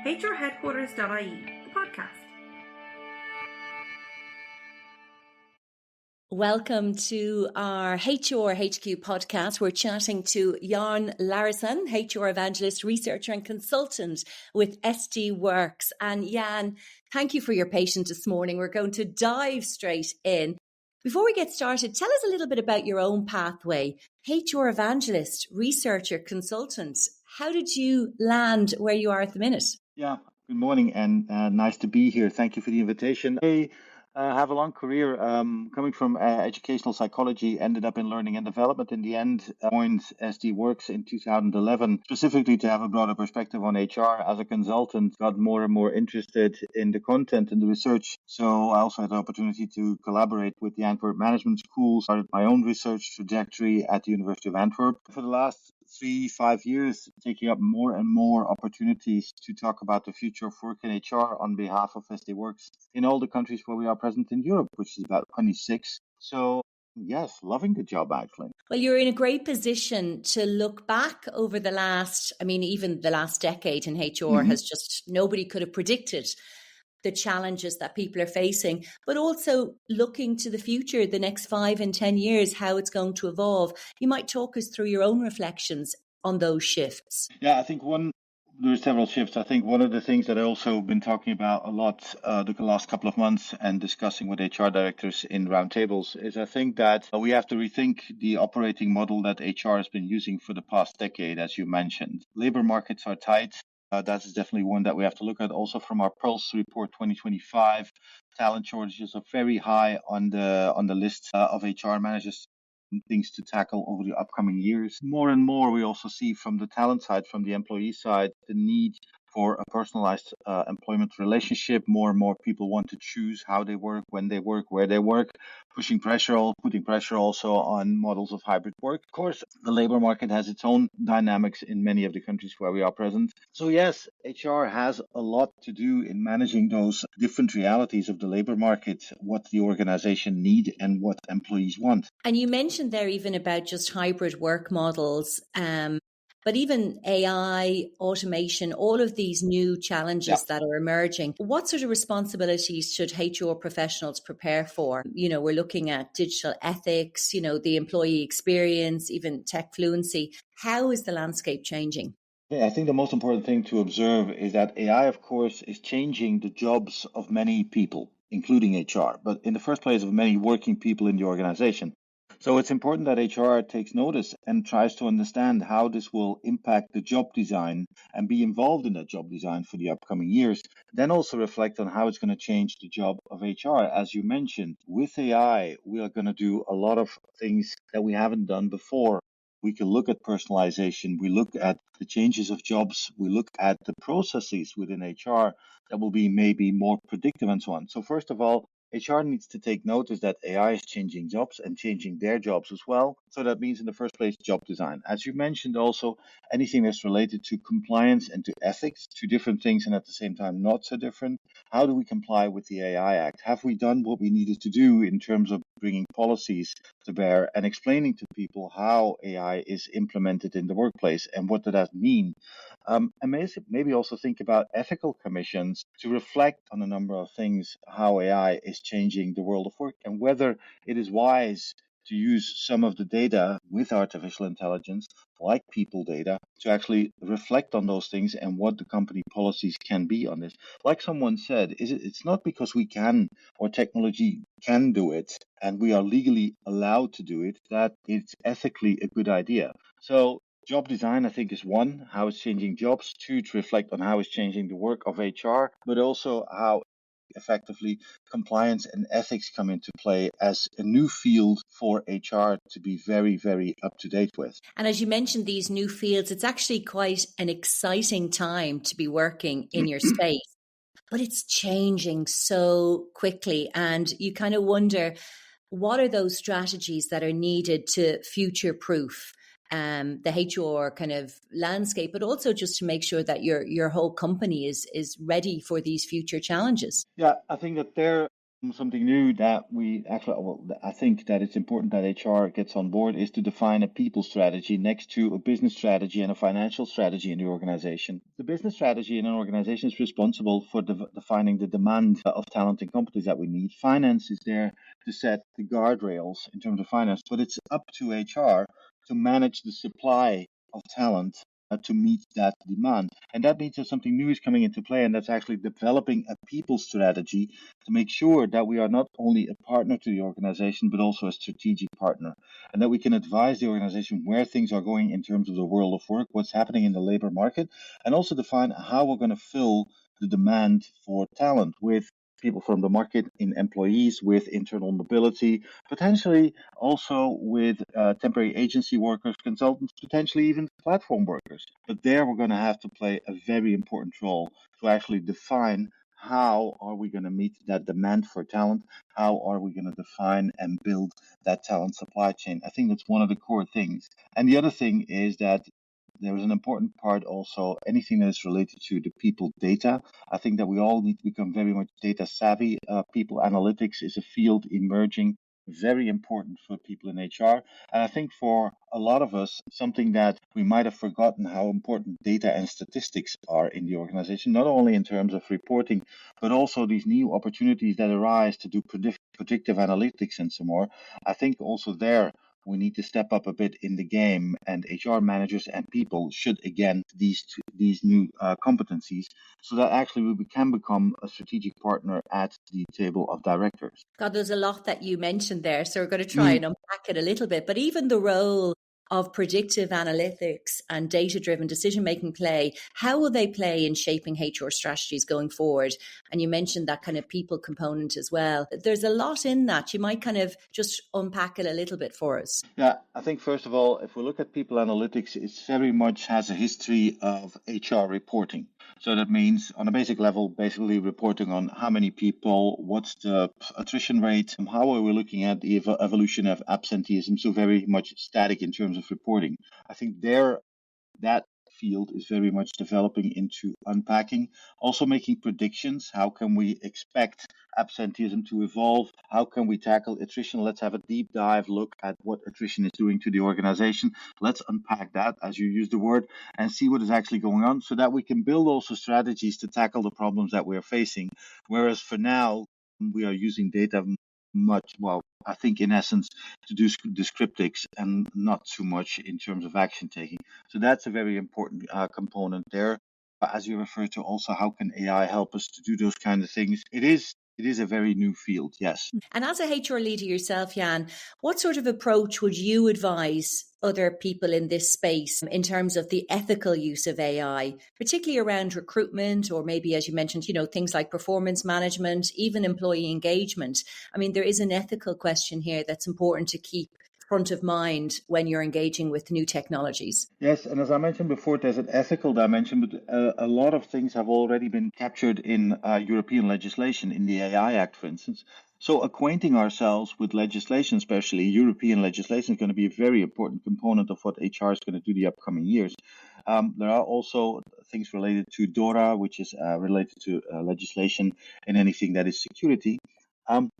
hrheadquarters.ie, the podcast. Welcome to our HR HQ podcast. We're chatting to Jan Laurijssen, HR Evangelist, Researcher and Consultant with SD Worx. And Jan, thank you for your patience this morning. We're going to dive straight in. Before we get started, tell us a little bit about your own pathway. HR Evangelist, Researcher, Consultant. How did you land where you are at the minute? Yeah, good morning and nice to be here. Thank you for the invitation. I have a long career coming from educational psychology, ended up in learning and development. In the end, joined SD Worx in 2011, specifically to have a broader perspective on HR. As a consultant, got more and more interested in the content and the research. So I also had the opportunity to collaborate with the Antwerp Management School, started my own research trajectory at the University of Antwerp. For the last 3-5 years, taking up more and more opportunities to talk about the future of work in HR on behalf of SD Worx in all the countries where we are present in Europe, which is about 26. So yes, loving the job actually. Well, you're in a great position to look back over the last, even the last decade in HR has just, nobody could have predicted the challenges that people are facing, but also looking to the future, the next 5 and 10 years, how it's going to evolve. You might talk us through your own reflections on those shifts. Yeah, I think there are several shifts. I think one of the things that I also been talking about a lot the last couple of months and discussing with HR directors in roundtables is I think that we have to rethink the operating model that HR has been using for the past decade, as you mentioned. Labor markets are tight. That is definitely one that we have to look at. Also from our Pulse report 2025, talent shortages are very high on the list of HR managers, things to tackle over the upcoming years. More and more, we also see from the talent side, from the employee side, the need for a personalized employment relationship. More and more people want to choose how they work, when they work, where they work, putting pressure also on models of hybrid work. Of course, the labor market has its own dynamics in many of the countries where we are present. So yes, HR has a lot to do in managing those different realities of the labor market, what the organization need and what employees want. And you mentioned there even about just hybrid work models, but even AI, automation, all of these new challenges that are emerging. What sort of responsibilities should HR professionals prepare for? We're looking at digital ethics, the employee experience, even tech fluency. How is the landscape changing? Yeah, I think the most important thing to observe is that AI, of course, is changing the jobs of many people, including HR, but in the first place of many working people in the organization. So it's important that HR takes notice and tries to understand how this will impact the job design and be involved in that job design for the upcoming years. Then also reflect on how it's going to change the job of HR. As you mentioned, with AI, we are going to do a lot of things that we haven't done before. We can look at personalization, we look at the changes of jobs, we look at the processes within HR that will be maybe more predictive and so on. So first of all, HR needs to take notice that AI is changing jobs and changing their jobs as well. So that means in the first place, job design. As you mentioned also, anything that's related to compliance and to ethics, two different things and at the same time not so different. How do we comply with the AI Act? Have we done what we needed to do in terms of bringing policies to bear and explaining to people how AI is implemented in the workplace and what does that mean? And maybe also think about ethical commissions to reflect on a number of things, how AI is changing the world of work and whether it is wise to use some of the data with artificial intelligence, like people data, to actually reflect on those things and what the company policies can be on this. Like someone said, it's not because we can or technology can do it and we are legally allowed to do it that it's ethically a good idea. So job design, I think, is one, how it's changing jobs. Two, to reflect on how it's changing the work of HR, but also how effectively compliance and ethics come into play as a new field for HR to be very, very up to date with. And as you mentioned, these new fields, it's actually quite an exciting time to be working in your space, but it's changing so quickly. And you kind of wonder, what are those strategies that are needed to future-proof the HR kind of landscape, but also just to make sure that your whole company is ready for these future challenges? Yeah, I think that Something new that we actually, well, I think that it's important that HR gets on board is to define a people strategy next to a business strategy and a financial strategy in the organization. The business strategy in an organization is responsible for defining the demand of talent and competence that we need. Finance is there to set the guardrails in terms of finance, but it's up to HR to manage the supply of talent to meet that demand. And that means that something new is coming into play, and that's actually developing a people strategy to make sure that we are not only a partner to the organization, but also a strategic partner, and that we can advise the organization where things are going in terms of the world of work, what's happening in the labor market, and also define how we're going to fill the demand for talent with people from the market, in employees, with internal mobility, potentially also with temporary agency workers, consultants, potentially even platform workers. But there we're going to have to play a very important role to actually define how are we going to meet that demand for talent? How are we going to define and build that talent supply chain? I think that's one of the core things. And the other thing is that there is an important part also, anything that is related to the people data. I think that we all need to become very much data savvy. People analytics is a field emerging, very important for people in HR. And I think for a lot of us, something that we might have forgotten how important data and statistics are in the organization, not only in terms of reporting, but also these new opportunities that arise to do predictive analytics and some more. I think also there we need to step up a bit in the game, and HR managers and people should again these new competencies, so that actually we can become a strategic partner at the table of directors. God, there's a lot that you mentioned there, so we're going to try and unpack it a little bit. But even the role of predictive analytics and data-driven decision-making play, how will they play in shaping HR strategies going forward? And you mentioned that kind of people component as well. There's a lot in that. You might kind of just unpack it a little bit for us. Yeah, I think first of all, if we look at people analytics, it very much has a history of HR reporting. So that means on a basic level, basically reporting on how many people, what's the attrition rate, how are we looking at the evolution of absenteeism. So very much static in terms of reporting. I think that field is very much developing into unpacking, also making predictions. How can we expect absenteeism to evolve? How can we tackle attrition? Let's have a deep dive look at what attrition is doing to the organization. Let's unpack that, as you use the word, and see what is actually going on, so that we can build also strategies to tackle the problems that we are facing. Whereas for now, we are using data much, well, I think in essence, to do descriptics and not too much in terms of action taking. So that's a very important component there. As you refer to also, how can AI help us to do those kind of things? It is a very new field, yes. And as a HR leader yourself, Jan, what sort of approach would you advise other people in this space in terms of the ethical use of AI, particularly around recruitment, or maybe, as you mentioned, things like performance management, even employee engagement? I mean, there is an ethical question here that's important to keep front of mind when you're engaging with new technologies. Yes, and as I mentioned before, there's an ethical dimension, but a lot of things have already been captured in European legislation, in the AI Act, for instance. So acquainting ourselves with legislation, especially European legislation, is going to be a very important component of what HR is going to do the upcoming years. There are also things related to DORA, which is related to legislation and anything that is security.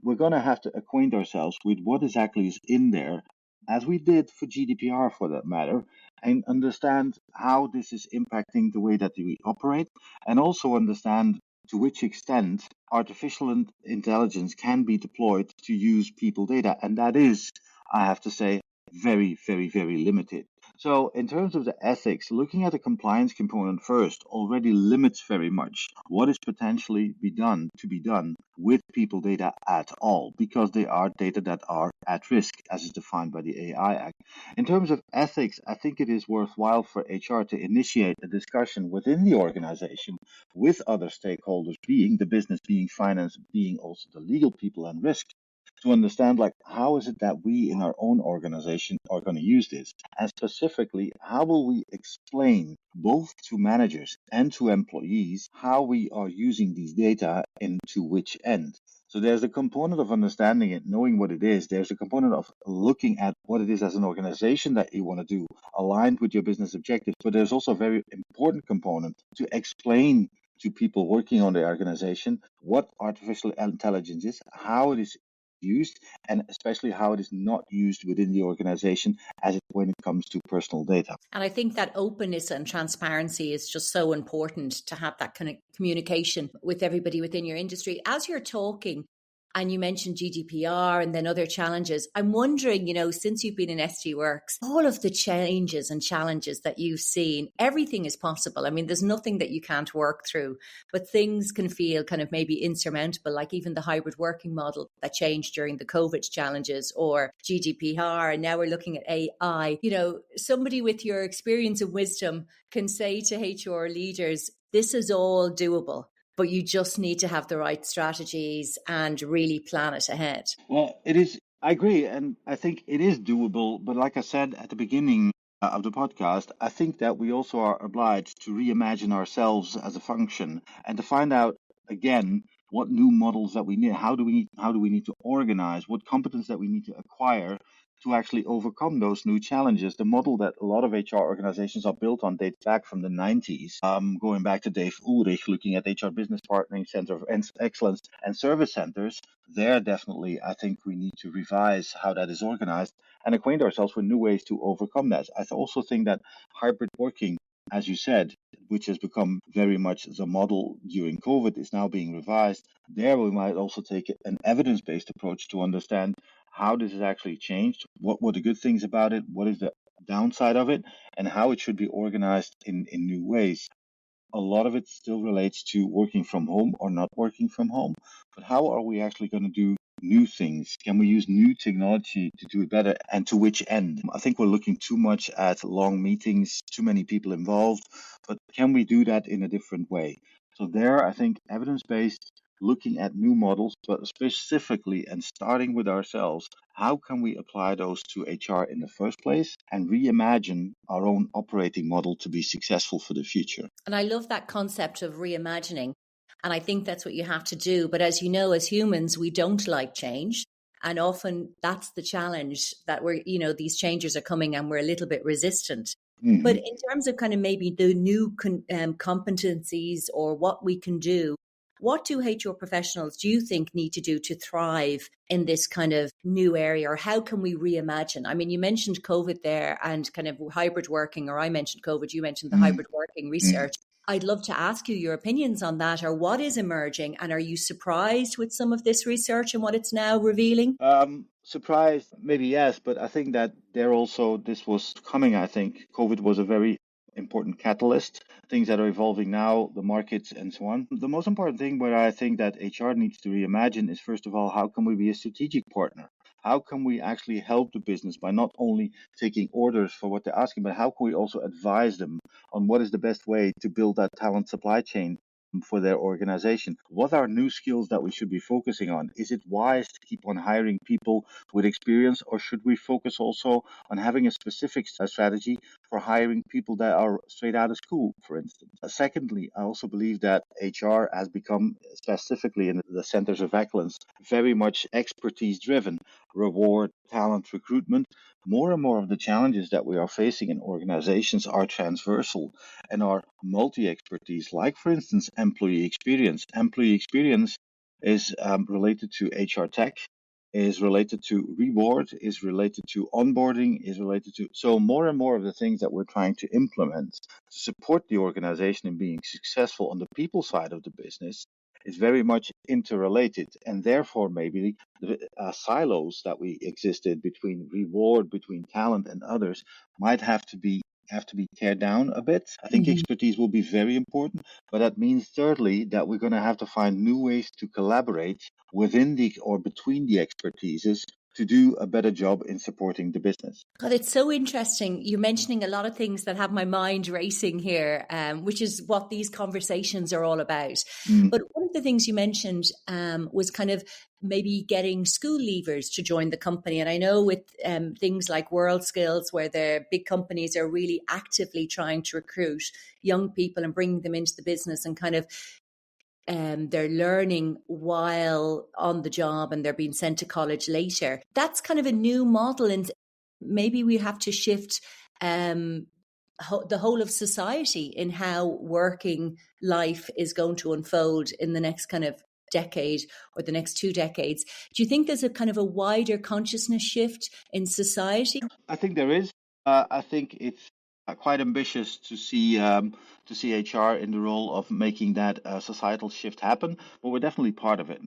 We're going to have to acquaint ourselves with what exactly is in there, as we did for GDPR for that matter, and understand how this is impacting the way that we operate, and also understand to which extent artificial intelligence can be deployed to use people data. And that is, I have to say, very, very, very limited. So in terms of the ethics, looking at the compliance component first already limits very much what is potentially be done with people data at all, because they are data that are at risk, as is defined by the AI Act. In terms of ethics, I think it is worthwhile for HR to initiate a discussion within the organization with other stakeholders, being the business, being finance, being also the legal people and risk, to understand, like, how is it that we in our own organization are going to use this, and specifically, how will we explain both to managers and to employees how we are using these data and to which end. So there's a component of understanding it, knowing what it is. There's a component of looking at what it is as an organization that you want to do, aligned with your business objectives. But there's also a very important component to explain to people working on the organization what artificial intelligence is, how it is used, and especially how it is not used within the organization when it comes to personal data. And I think that openness and transparency is just so important to have that kind of communication with everybody within your industry. As you're talking, and you mentioned GDPR and then other challenges, I'm wondering, since you've been in SD Worx, all of the changes and challenges that you've seen, everything is possible. I mean, there's nothing that you can't work through, but things can feel kind of maybe insurmountable, like even the hybrid working model that changed during the COVID challenges, or GDPR, and now we're looking at AI. Somebody with your experience and wisdom can say to HR leaders, this is all doable, but you just need to have the right strategies and really plan it ahead. Well, it is. I agree, and I think it is doable. But like I said at the beginning of the podcast, I think that we also are obliged to reimagine ourselves as a function and to find out again what new models that we need. How do we need to organize? What competence that we need to acquire to actually overcome those new challenges? The model that a lot of HR organizations are built on dates back from the 90s, going back to Dave Ulrich, looking at HR Business Partnering Center of Excellence and Service Centers. There, definitely, I think we need to revise how that is organized and acquaint ourselves with new ways to overcome that. I also think that hybrid working, as you said, which has become very much the model during COVID, is now being revised. There, we might also take an evidence-based approach to understand how this has actually changed, what were the good things about it, what is the downside of it, and how it should be organized in new ways. A lot of it still relates to working from home or not working from home, but how are we actually going to do new things? Can we use new technology to do it better, and to which end? I think we're looking too much at long meetings, too many people involved, but can we do that in a different way? So there, I think evidence-based, looking at new models, but specifically and starting with ourselves, how can we apply those to HR in the first place and reimagine our own operating model to be successful for the future? And I love that concept of reimagining. And I think that's what you have to do. But as you know, as humans, we don't like change. And often that's the challenge, that these changes are coming and we're a little bit resistant. Mm-hmm. But in terms of kind of maybe the new competencies or what we can do, what do HR professionals, do you think, need to do to thrive in this kind of new area? Or how can we reimagine? I mean, you mentioned COVID there and kind of hybrid working, or I mentioned COVID, you mentioned the hybrid working research. I'd love to ask you your opinions on that, or what is emerging, and are you surprised with some of this research and what it's now revealing? Surprised, maybe yes, but I think that this was coming. I think COVID was a very important catalyst, things that are evolving now, the markets and so on. The most important thing where I think that HR needs to reimagine is, first of all, how can we be a strategic partner? How can we actually help the business by not only taking orders for what they're asking, but how can we also advise them on what is the best way to build that talent supply chain for their organization? What are new skills that we should be focusing on? Is it wise to keep on hiring people with experience, or should we focus also on having a specific strategy for hiring people that are straight out of school, for instance? Secondly, I also believe that HR has become, specifically in the centers of excellence, very much expertise driven. Reward, talent, recruitment. More and more of the challenges that we are facing in organizations are transversal and are multi-expertise, like, for instance, employee experience. Employee experience is related to HR tech, is related to reward, is related to onboarding, is related to... So more and more of the things that we're trying to implement to support the organization in being successful on the people side of the business is very much interrelated, and therefore maybe the silos that we existed between reward, between talent and others might have to be teared down a bit. I think expertise will be very important, but that means thirdly that we're going to have to find new ways to collaborate within or between the expertises to do a better job in supporting the business. God, it's so interesting. You're mentioning a lot of things that have my mind racing here, which is what these conversations are all about. But one of the things you mentioned was kind of maybe getting school leavers to join the company. And I know with things like World Skills, where the big companies are really actively trying to recruit young people and bringing them into the business, and kind of they're learning while on the job and they're being sent to college later. That's kind of a new model, and maybe we have to shift the whole of society in how working life is going to unfold in the next kind of decade or the next 2 decades. Do you think there's a kind of a wider consciousness shift in society? I think there is. I think it's quite ambitious to see HR in the role of making that societal shift happen, but we're definitely part of it.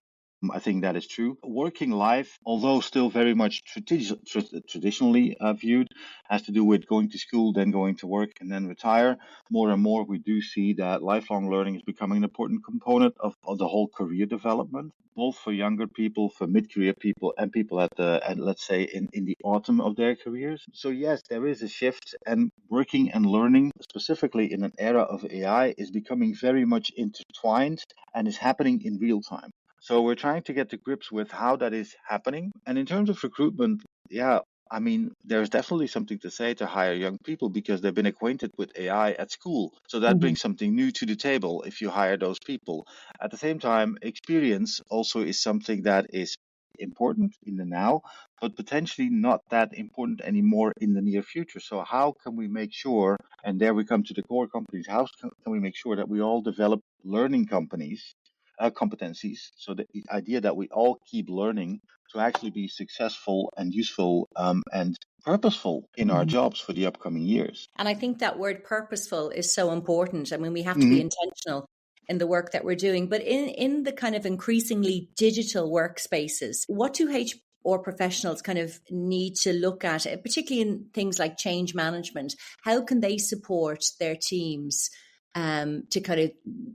I think that is true. Working life, although still very much traditionally viewed, has to do with going to school, then going to work, and then retire. More and more, we do see that lifelong learning is becoming an important component of the whole career development, both for younger people, for mid-career people, and people at let's say in the autumn of their careers. So yes, there is a shift, and working and learning, specifically in an era of AI, is becoming very much intertwined and is happening in real time. So we're trying to get to grips with how that is happening. And in terms of recruitment, yeah, I mean, there's definitely something to say to hire young people because they've been acquainted with AI at school. So that Mhm. brings something new to the table if you hire those people. At the same time, experience also is something that is important in the now, but potentially not that important anymore in the near future. So how can we make sure, and there we come to the core companies, how can we make sure that we all develop learning companies competencies. So the idea that we all keep learning to actually be successful and useful and purposeful in our Mhm. jobs for the upcoming years. And I think that word purposeful is so important. I mean, we have to be Hmm. intentional in the work that we're doing, but in the kind of increasingly digital workspaces, what do HR professionals kind of need to look at, particularly in things like change management? How can they support their teams to kind of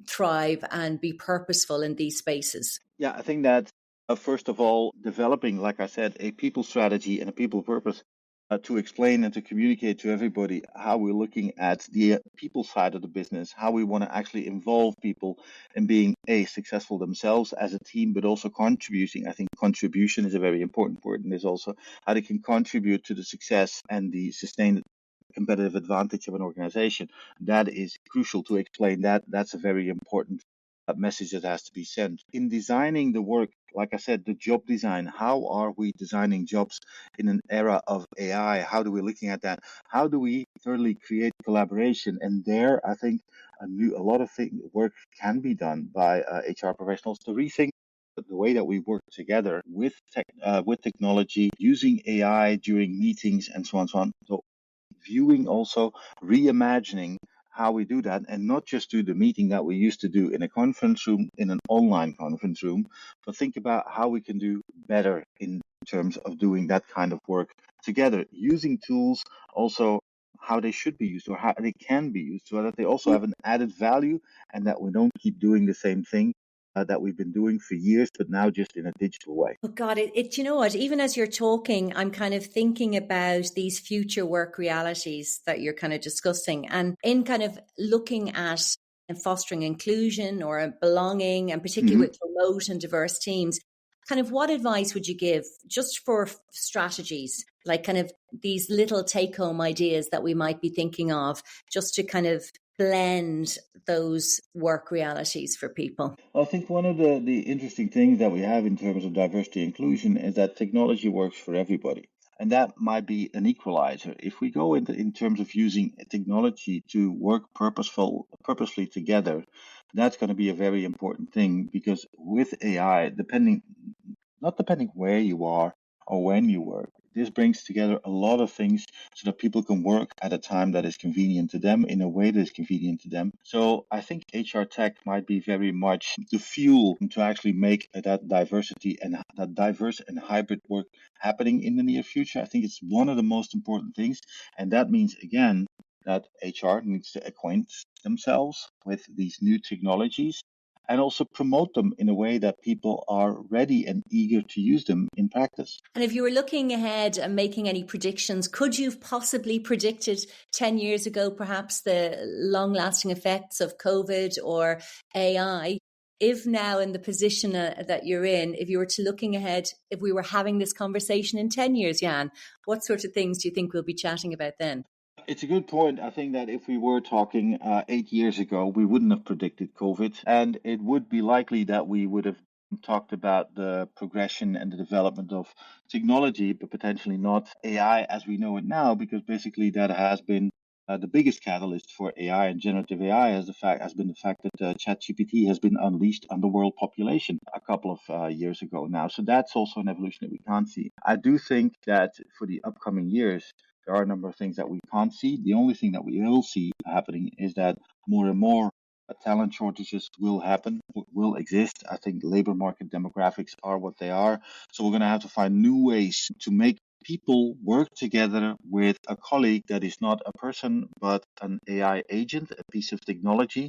thrive and be purposeful in these spaces? Yeah, I think that first of all, developing, like I said, a people strategy and a people purpose to explain and to communicate to everybody how we're looking at the people side of the business, how we want to actually involve people in being successful themselves as a team, but also contributing. I think contribution is a very important word, and there's also how they can contribute to the success and the sustained competitive advantage of an organization. That is crucial to explain that. That's a very important message that has to be sent. In designing the work, like I said, the job design, how are we designing jobs in an era of AI? How do we looking at that? How do we thoroughly create collaboration? And there, I think a lot of work can be done by HR professionals to rethink the way that we work together with technology, using AI during meetings and so on and so on. So viewing also reimagining how we do that and not just do the meeting that we used to do in a conference room in an online conference room, but think about how we can do better in terms of doing that kind of work together using tools, also how they should be used or how they can be used so that they also have an added value and that we don't keep doing the same thing that we've been doing for years but now just in a digital way. Oh God, you know what? Even as you're talking, I'm kind of thinking about these future work realities that you're kind of discussing, and in kind of looking at and fostering inclusion or belonging, and particularly Hmm. with remote and diverse teams. Kind of what advice would you give just for strategies, like kind of these little take-home ideas that we might be thinking of, just to kind of blend those work realities for people? I think one of the interesting things that we have in terms of diversity and inclusion is that technology works for everybody. And that might be an equalizer. If we go in terms of using technology to work purposefully together, that's going to be a very important thing because with AI, not depending where you are or when you work, this brings together a lot of things so that people can work at a time that is convenient to them in a way that is convenient to them. So I think HR tech might be very much the fuel to actually make that diversity and that diverse and hybrid work happening in the near future. I think it's one of the most important things. And that means, again, that HR needs to acquaint themselves with these new technologies and also promote them in a way that people are ready and eager to use them in practice. And if you were looking ahead and making any predictions, could you have possibly predicted 10 years ago, perhaps the long lasting effects of COVID or AI? If now in the position that you're in, if you were to looking ahead, if we were having this conversation in 10 years, Jan, what sort of things do you think we'll be chatting about then? It's a good point. I think that if we were talking 8 years ago, we wouldn't have predicted COVID, and it would be likely that we would have talked about the progression and the development of technology, but potentially not AI as we know it now, because basically that has been The biggest catalyst for AI and generative AI has been the fact that ChatGPT has been unleashed on the world population a couple of years ago now. So that's also an evolution that we can't see. I do think that for the upcoming years, there are a number of things that we can't see. The only thing that we will see happening is that more and more talent shortages will happen, will exist. I think labor market demographics are what they are. So we're going to have to find new ways to make people work together with a colleague that is not a person, but an AI agent, a piece of technology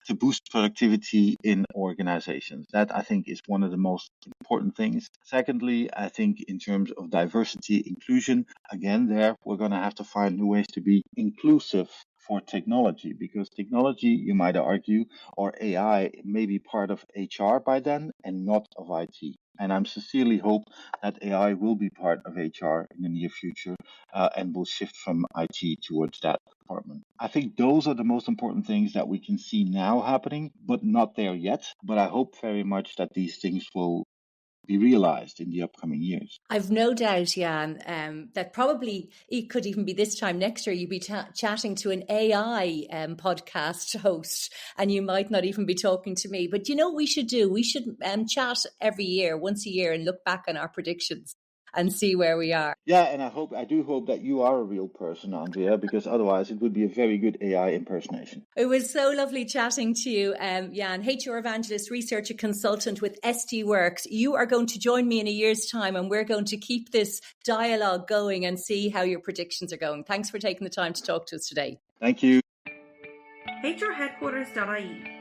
to boost productivity in organizations. That I think is one of the most important things. Secondly, I think in terms of diversity, inclusion, again, there we're going to have to find new ways to be inclusive for technology, because technology, you might argue, or AI may be part of HR by then and not of IT. And I'm sincerely hope that AI will be part of HR in the near future and will shift from IT towards that department. I think those are the most important things that we can see now happening, but not there yet. But I hope very much that these things will be realized in the upcoming years. I've no doubt, Jan, that probably it could even be this time next year you'd be chatting to an AI podcast host, and you might not even be talking to me. But you know what we should do? We should chat every year, once a year, and look back on our predictions and see where we are. Yeah, and I do hope that you are a real person, Andrea, because otherwise it would be a very good AI impersonation. It was so lovely chatting to you, Jan, HR Evangelist, Researcher Consultant with SD Worx. You are going to join me in a year's time, and we're going to keep this dialogue going and see how your predictions are going. Thanks for taking the time to talk to us today. Thank you. HRheadquarters.ie